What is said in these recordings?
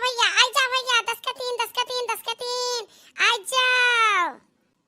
भैया, आ जाओ भैया, 10 का 3, 10 का 3, 10 का 3, आ जाओ।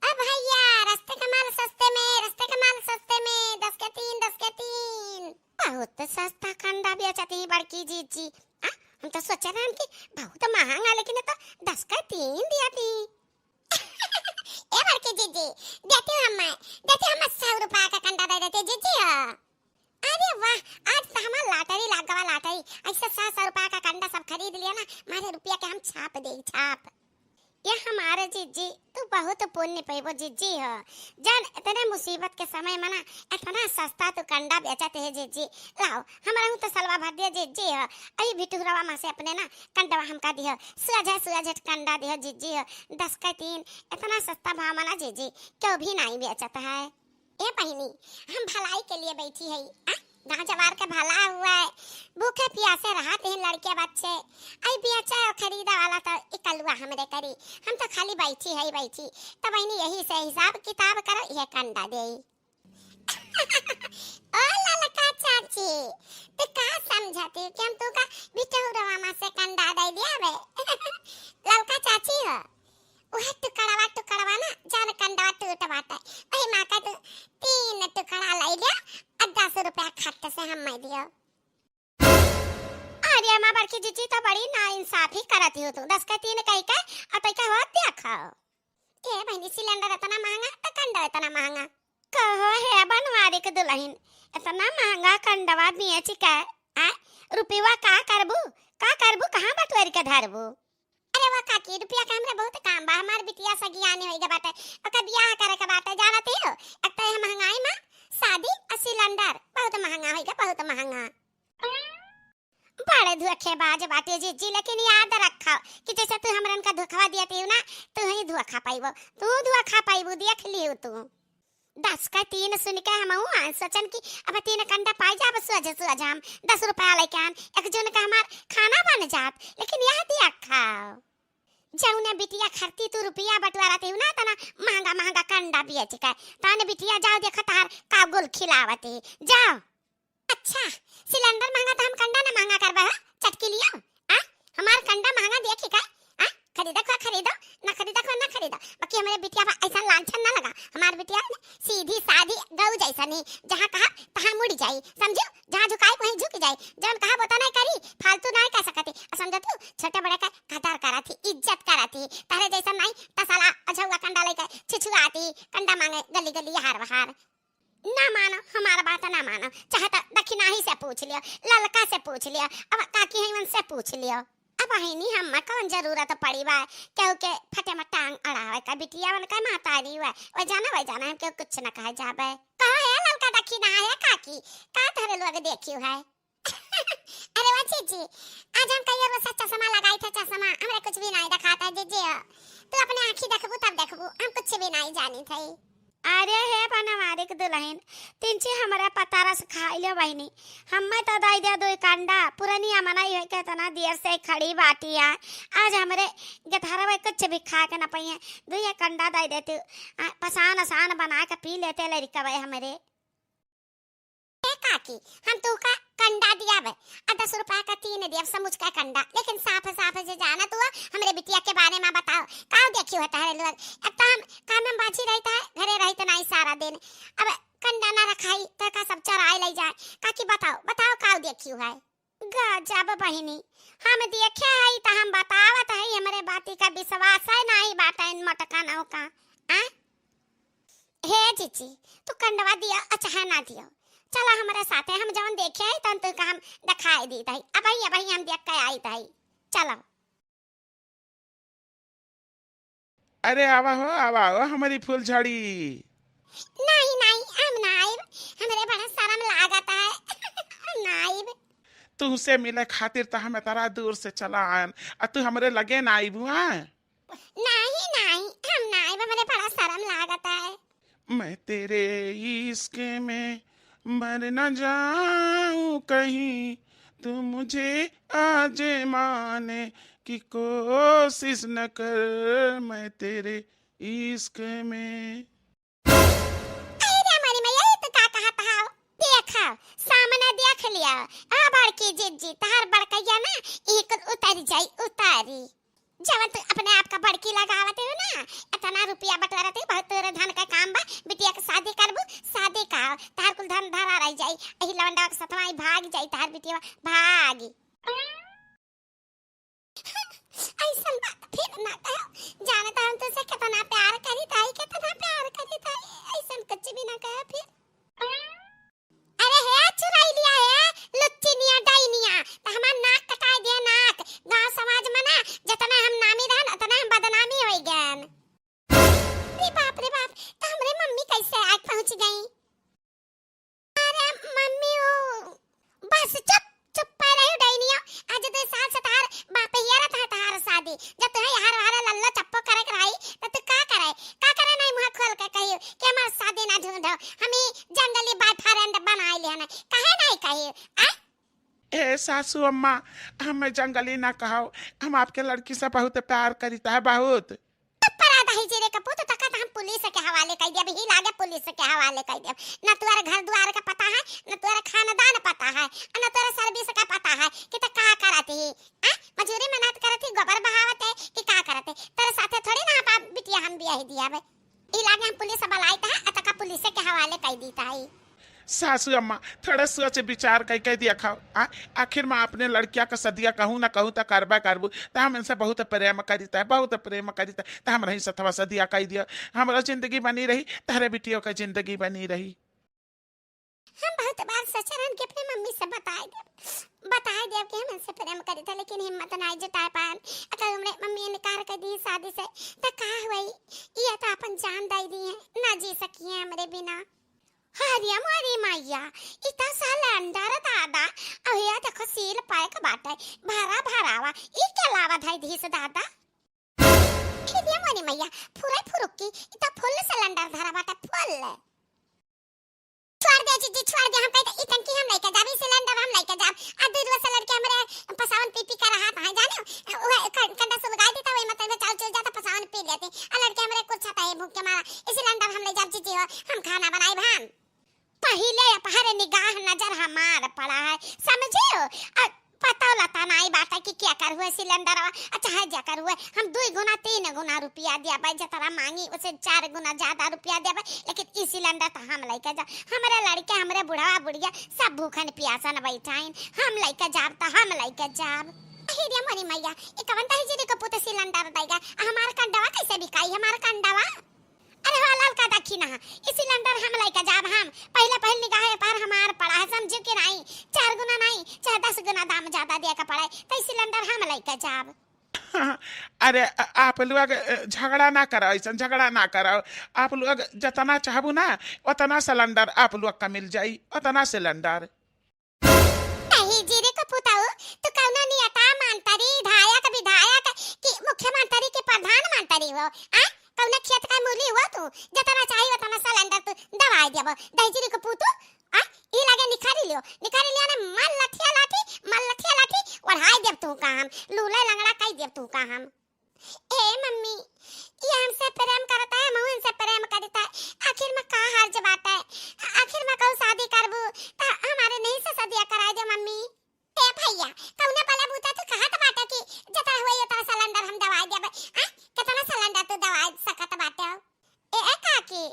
अब भैया, रास्ते का माल सस्ते में, रास्ते का माल सस्ते में, 10 का 3, 10 का 3। बहुत सस्ता कंडा बेचती है बड़की जीजी। हम तो सोच रहे हैं कि बहुत महंगा, लेकिन ये तो 10 का 3 दिया थी। ए बड़की जीजी, देती हूँ हम 100 रुपया का कंडा दे देते जीजी। अरे वाह, आज तो हमारा लॉटरी लग गवा, लॉटरी। ऐसे 100 रुपया का कंडा सब खरीद लिया ना, मारे रुपया के हम छाप दे छाप। ये हमारे जीजी तू बहुत पुण्य पैबो जीजी हो। जान इतने मुसीबत के समय में ना इतना सस्ता तू कंडा बेचते है जीजी। लाओ हमारा तो सलवा भर दिया जीजी हो। अई भिटुरवा मां से अपने ना कंडा हमका दियो, सुअझ कंडा दियो जीजी हो। 10 का 3 इतना सस्ता भाव में ना जीजी क्यों भी नहीं बेचता है। ए बहनी, हम भलाई के लिए बैठी है। गाँव जवार का भला हुआ है, भूखे प्यासे रहते हैं लड़के बच्चे। आई बेचा और खरीदा वाला तो इकलुआ हमरे करी। हम तो खाली बैठी है बैठी। तो बहनी यही से हिसाब किताब करो, ये कंडा दे। ओ ललका चाची, तू का समझती कि हम तू का बिटहुरवा मां से कंडा दे दिया बे। ललका चाची हो वह टुकड़वा ना जान कंडा टूट बाटे। वही मां का तू 3 टुकड़ा ले लिया और 10 रुपया खट्टे से हम मैं दियो। अरे मां बड़की जीजी तो बड़ी ना इंसाफी करती हो तू। 10 का 3 कह के अब क्या हो देखो। ए बहनी, सिलेंडर इतना महंगा तो कंडा इतना महंगा। कहो है बनवारी के दुल्हन, इतना महंगा कंडवा बेच के रुपया का करबू कहां बटवारी के धरबू। अरे वाह काकी, रुपया का हमरे बहुत काम बा। हमार बिटिया सगियाने होई बाटे, ओकर बियाह करे के बाटे। जानती हो एक तो महंगाई में शादी और सिलेंडर बहुत महंगा होई, बहुत महंगा। बड़े धोखेबाज बाटे जीजी, लेकिन याद रखो कि जैसे तू हमरन का धोखा दियती हो ना, तू ही धोखा पाइबो। तू धोखा पाइबो, देख लियो तू। 10 का 3 सुन के हम सोचन कि अब 3 कंडा पाई जाब सुअझ हम 10 रुपया लेके आन एक जन का हमार खाना बन जात। लेकिन यह दिया खाओ जौने बिटिया खरती तू रुपया बटवाराती हो ना, तना महंगा महंगा कंडा बेच के ताने बिटिया जाओ देखो तार का गोल खिलावती जाओ। अच्छा सिलेंडर महंगा तो हम कंडा ना महंगा करबा चटकी लियो। हमार कंडा महंगा देखी का खरीदा को खरीदो, ना खरीदा को ना खरीदो। बाकी हमारे बिटिया पर ऐसा लांछन ना लगा। हमार बिटिया सीधी सादी गऊ जैसा नहीं, जहाँ कहा तहाँ मुड़ जाई, समझो। जहाँ झुकाई वहीं झुक जाई, जब कहा वो तो नहीं करी, फालतू नहीं कह सकती। समझो तू छोटे बड़े का कदर करा थी, इज्जत करा थी। तारे जैसा नहीं तसाला अझुआ कंडा लेकर छिछुआती कंडा मांगे गली गली हार बहार। ना मानो हमारा बात ना मानो, चाहता दक्षिणा ही से पूछ लियो, ललका से पूछ लियो, अब काकी है उनसे पूछ लियो। अब बहिनी हम कौन जरूरत पड़ी बा क्यों के फटे में टांग अड़ावे का बिटिया बन का मातारी हुआ वो जाना है क्यों कुछ न कहे जाबे। कहा है ललका दक्षिणा है काकी का धरे लोग देखियो है। अरे वाह जीजी, आज हम कई रोज चश्मा लगाई था, चश्मा हमरे कुछ भी नहीं दिखाता जीजी। तू अपने आंखी देखबू तब देखबू, हम कुछ भी नहीं जानी थई। अरे हे बनवारी के दुल्हन, तिनचे हमारा पतारा से खाई लो बहनी। हम्मे तो दाई दे दो कंडा पुरानी मनाई है के तना देर से खड़ी बाटी है। आज हमरे गथारा में कुछ भी खा के ना पइए, दुई कंडा दाई देते पसान आसान बना के पी लेते लड़का भाई हमारे। काकी हम तू का कंडा दिया बे 10 रुपया का 3 देव समझ का कंडा, लेकिन साफ से जाना तू हमरे बिटिया के बारे में बताओ। का देखियो है तारे लोग एक तो हम काम में बाजी रहता है, घरे रहते नहीं सारा दिन। अब कंडा ना रखाई तो का सब चराए ले जाए। काकी बताओ का देखियो है। गजब बहिनी, हम देखे है तो हम बतावत है, हमरे बाती का विश्वास है नहीं बात इन मटका ना का। हे जीजी तू कंडवा दिया अच्छा है ना दियो, चला हमारे साथ है। हम जवन देखे है तन तो हम दिखाई दी थई। अब हम देख के आई थई, चलो। अरे आवा हो हमारी फूलझड़ी। नहीं हम नाइब, हमरे बड़ा शर्म लागत है। नाइब तुमसे मिले खातिर तो हम तारा दूर से चला आन और तू हमरे लगे नाइब हुआ। नहीं हम नाइब, हमरे बड़ा शर्म लागत है। मैं तेरे इश्क में मर न जाऊं कहीं, तू मुझे आजमाने की कोशिश न कर, मैं तेरे इश्क में। अरे हमारी मैया तो का कहा था देखा सामने देख लिया। आ बड़की जीजी तार बड़कैया ना एक उतर हरी जवन तू अपने आप का बड़की लगावत हो ना, इतना रुपया बटोरत है, बहुत तोरे धन का काम बा, बिटिया के शादी करबू, शादी का तार कुल धन धरा रह जाई, एही लवंडा के सतवाई भाग जाई, तार बिटिया भागी। ऐसन बात फिर ना कहो, जाने तो हम तुझसे कितना प्यार करी ताई, कितना प्यार करी ताई, ऐसन कुछ भी ना कहो फिर। अरे है चुराई लिया है लुच्चीनिया डाइनिया, तो हमार नाक कटाई दिया नाक, गांव समाज में ना जितना हम नामी रहन उतना हम बदनामी होई गन। रे बाप, तो हमरे मम्मी कैसे आग पहुंच गई? अरे मम्मी ओ बस चुप पे रहो डाइनिया, आज तो साल से तार बाप हियारा था तार शादी, जब तू हार लल्ला चप्पो करे कराई तो तू का करे नहीं मुंह खोल के कहियो कि हमार शादी ना ढूंढो, हमें जंगली बॉयफ्रेंड बनाई लेना, कहे नहीं कहियो आ? ए सासू अम्मा, हमें जंगली ना कहो, हम आपके लड़की से बहुत प्यार करीता है, बहुत। परादा ही जेरे कपूत तक हम पुलिस के हवाले कर दिया, ही लागे पुलिस के हवाले कर दिया, न तुम्हारे घर द्वार का पता है, न तुम्हारा खानदान पता है, न तुम्हारा सर्विस का पता है कि त का करती है, मजूरी मेहनत करती, गोबर बहावत है कि का करते, तेरे साथे थोड़ी ना आप बिटिया हम बियाह दिया बे, ई लागे हम पुलिस बलाईता है, अतका पुलिस के हवाले कर दीता है। सासू अम्मा थोड़ा सोच विचार कह दिया खाओ, आखिर मैं अपने लड़किया का सदिया कहूँ ना कहूँ तो करबा करबू, तो हम इनसे बहुत प्रेम करीता है, बहुत प्रेम करीता है, तो हम रही सथवा सदिया कह दिया, हमारा जिंदगी बनी रही, तारे बिटियों का जिंदगी बनी रही। हम बहुत बार सचरन के अपने मम्मी से बताए दे कि हम इनसे प्रेम करी था, लेकिन हिम्मत नहीं जुटा पान, अगर हमरे मम्मी ने कार कर दी शादी से तो का हुई, ये तो अपन जान दे दी है, ना जी सकी है हमरे बिना। हरिया मारी मैया इतना साल अंडर दादा, अहिया देखो सील पाए का बाटे भरावा, ई के लावा धाई धीस दादा। हरिया मारी मैया फुराई फुरुकी इतना फुल सिलेंडर धरा बाटे फुल। छोड़ दे जीजी छोड़ दे, हम कहते ई टंकी हम लेके जाब, सिलेंडर हम लेके जाब, आ दूध वाला लड़के हमरे पसावन पी का रहा है जाने, ओए कंडा सुलगाई देता वही मतलब चाल चल जाता पसावन पी लेते, आ लड़के हमरे कुछ छता है भूख के मारा, ई सिलेंडर हम ले जाब जीजी हो, हम खाना बनाई भान। पहले अपहर निगाह नजर हमार पड़ा है, समझे? पता लता नहीं बात है कि क्या कर हुए सिलेंडर, अच्छा है जा कर हुए, हम 2 गुना 3 गुना रुपया दिया भाई, जतरा मांगी उसे 4 गुना ज्यादा रुपया दिया भाई, लेकिन इस सिलेंडर तो हम लेके जा, हमारे लड़के हमरे बुढ़वा बुढ़िया सब भूखन प्यासा न बैठाइन, हम लेके जाब तो हम लेके जाब। हिरिया मरी मैया ए कवन ताही जी को पुत सिलेंडर देगा, हमार कंडवा कैसे बिकाई, हमार कंडवा? अरे हालाल का देखी ना, इस सिलेंडर हम लेके जाब, हम पहले निगाह पर हमार पड़ा है, समझो कि नहीं, 4 गुना नहीं चाहे 10 गुना दाम ज्यादा दिया का पड़ा है, तो इस सिलेंडर हम लेके जाब। अरे आप लोग झगड़ा ना करो, ऐसा झगड़ा ना करो, आप लोग जितना चाहबू ना उतना सिलेंडर आप लोग का मिल जाई, उतना सिलेंडर। नहीं जीरे को पुताऊ तो कौना नियता मानतरी विधायक कि मुख्यमंत्री के प्रधान मंत्री हो, आ कौना खेत का मूली हुआ तू, जितना चाहिए उतना सिलेंडर तू दवाई देबो, दहीजीरी को पुतू आ ई लागे निखारी लियो ने मल लठिया लाठी और हाय देव तू का हम लूला लंगड़ा कई देव तू का हम। ए मम्मी ये हमसे प्रेम करता है, मैं उनसे प्रेम करता है, आखिर में का हर्ज बात है, आखिर में कहूं शादी करबू तो हमारे नहीं से शादी कराए दे मम्मी। ए भैया कौने वाला बूता तू कहत बाटे कि जता हुए उतना सिलेंडर हम दवाई देबे, आ कितना सिलेंडर तू दवाई सकत बाटे? ए काकी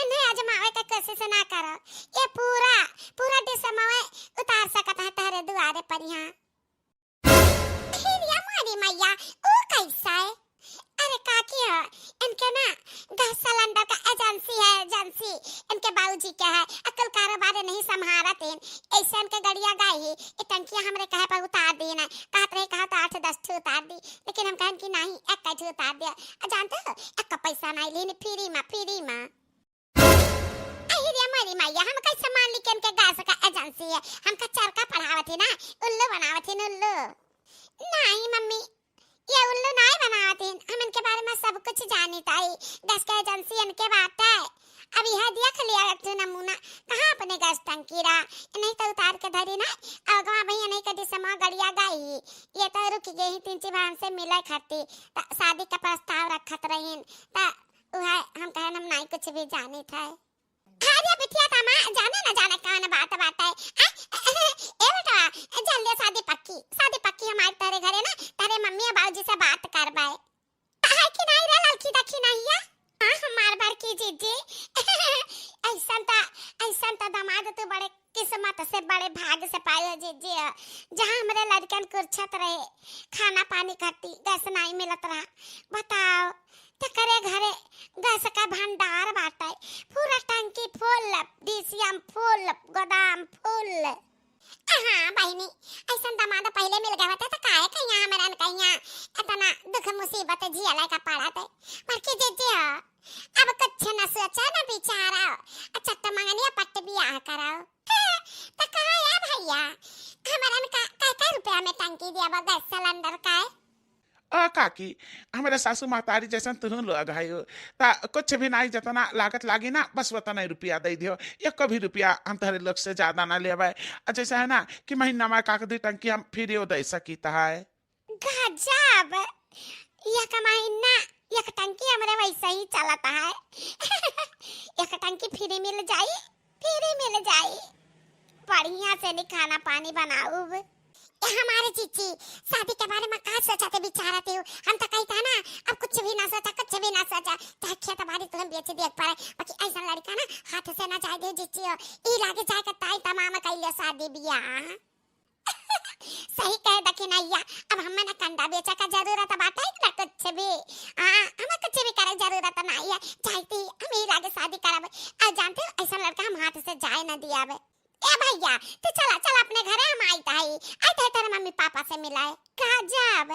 इन्हें आजमावे का कोशिश ना करो, ये पूरा डिसमवे उतार सकत है तारे दुआरे पर यहाँ। हिरिया मारी मैया ओ कैसा है? अरे काकी है इनके ना गैस सिलेंडर का एजेंसी इनके बाबूजी क्या है, अकल कारोबार नहीं संभालते हैं, ऐसे इनके गड़िया गाय है, ये टंकियां हमरे कहे पर उतार देना, कहत रहे कहा तो 8-10 ठो उतार दी, लेकिन हम कहन कि नहीं एक ठो उतार दिया, जानते हो एक पैसा नहीं लेने फ्री में। अहिरिया मारी मैया हम कैसे मान ली कि इनके गैस का एजेंसी है, हमका चरखा पढ़ावत है ना, उल्लू बनावत है उल्लू। नहीं मम्मी ये उल्लू नहीं बनाते, हम इनके बारे में सब कुछ जानता है, गैस का एजेंसी इनके बात है, अब यह देख लिया एक नमूना कहाँ अपने गैस टंकी रहा, नहीं तो उतार के धरी ना, अगवा भैया नहीं कदी समा गड़िया गई, ये तो रुक गई 3 बार से मिले खती, शादी का प्रस्ताव रखत रहीन, हम कहन हम नहीं कुछ भी जानी था। अरे बिटिया तमा जाने कौन बात है, ए बेटा जल्दी शादी पक्की हमारे तेरे घरे ना, तेरे मम्मी और बाबूजी से मूर्छत रहे, खाना पानी खाती गैस नहीं मिलत रहा। बताओ तो करे घरे गैस का भंडार बाटे, पूरा टंकी फुल, डीसीएम फुल, गोदाम फुल। हाँ बहनी, ऐसा दामाद पहले मिल गया होता तो काहे कहिया हमरन कहिया इतना दुख मुसीबत झेले का पड़ा थे। पर के जे हो अब कुछ न सोचा न बिचारा, अच्छा तो मंगनिया पट्ट बियाह कराओ। तो कहा है भैया हमरन का रुपया में टंकी दिया बा गैस सिलेंडर का है? काकी हमारे सासू महतारी जैसन तुम लोग है ता कुछ भी नहीं जितना लागत लागी ना बस उतना रुपया दे दियो, एक भी रुपया हम तहरे लोग से ज्यादा ना लेवे। जैसे है ना कि महीना में काक दी टंकी हम फ्री दे सकी है। गजब, एक महीना एक टंकी हमारे वैसे ही चलता है। एक टंकी फ्री मिल जाई, फ्री मिल जाई, बढ़िया से नहीं खाना पानी बनाऊ। हमारे चीची शादी के बारे में कहा सोचा थे बिचारा थे, हम तो कहता ना अब कुछ भी ना सोचा, कुछ भी ना सोचा, चाहे खेत बाड़ी तुम बेच देख पाए, बाकी ऐसा लड़का ना हाथ से ना जाए दे जीची हो, ई लागे जाए के ताई तमाम कइले शादी बियाह। सही कह दकी नैया, अब हमें ना कंडा बेचा का जरूरत बाटे ना कुछ भी, हमें कुछ भी करे जरूरत नहीं है, चाहती हम ई लागे शादी करावे। आज जानते हो ऐसा लड़का हम हाथ से जाए ना दियावे। ए भैया तू चला चला अपने घरे, हम आई ताई आई तेरे मम्मी पापा से मिलाए। कहा जाब